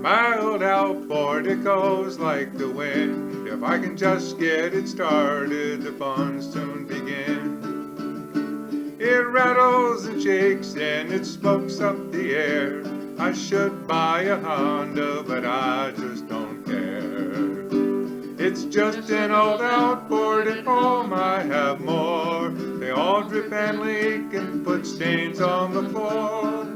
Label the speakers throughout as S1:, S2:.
S1: My old outboard, it goes like the wind. If I can just get it started, the fun soon begin. It rattles and shakes and it smokes up the air. I should buy a Honda, but I just don't care. It's just an old outboard, at home I have more. They all drip and leak and put stains on the floor.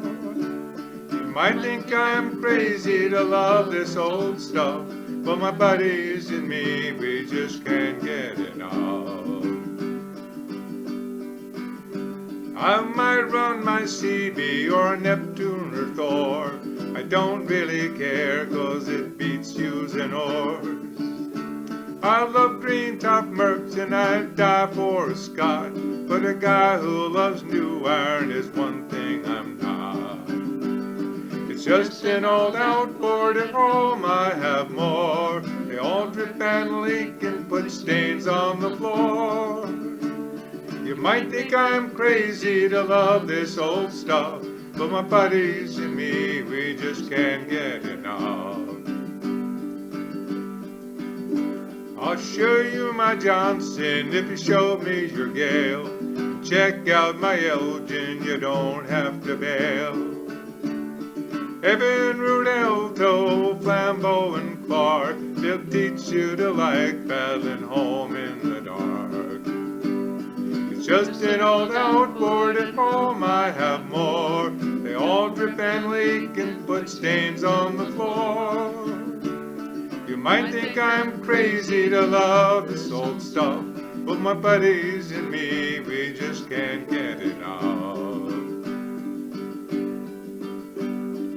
S1: You might think I'm crazy to love this old stuff, but my buddies and me, we just can't get enough. I might run my CB or Neptune or Thor. I don't really care, 'cause it beats using oars. I love green top Mercs and I'd die for a Scot, but a guy who loves new iron is one thing I'm not. It's just an old outboard, at home I have more. They all drip and leak and put stains on the floor. You might think I'm crazy to love this old stuff, but my buddies and me, we just can't get enough. I'll show you my Johnson if you show me your Gale. Check out my Elgin, you don't have to bail. Evan, Rudelto, Flambeau, and Clark, they'll teach you to like paddling home in the dark. It's just an old outboard, at home I have more. They all drip and leak and put stains on the floor. You might think I'm crazy to love this old stuff, but my buddies and me, we just can't get enough.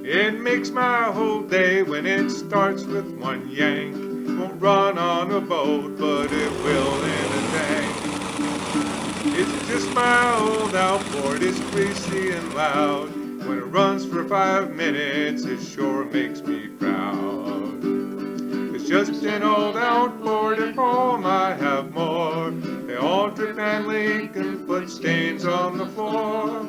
S1: It makes my whole day when it starts with one yank. Won't run on a boat, but it will in a tank. It's just my old outboard, it's greasy and loud. When it runs for 5 minutes, it sure makes me proud. It's just an old outboard, at home I have more. They all drip and leak and put stains on the floor.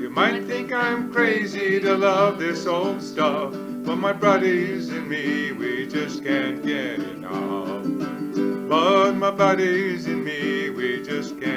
S1: You might think I'm crazy to love this old stuff, but my buddies and me, we just can't get enough. But my buddies and me, we just can't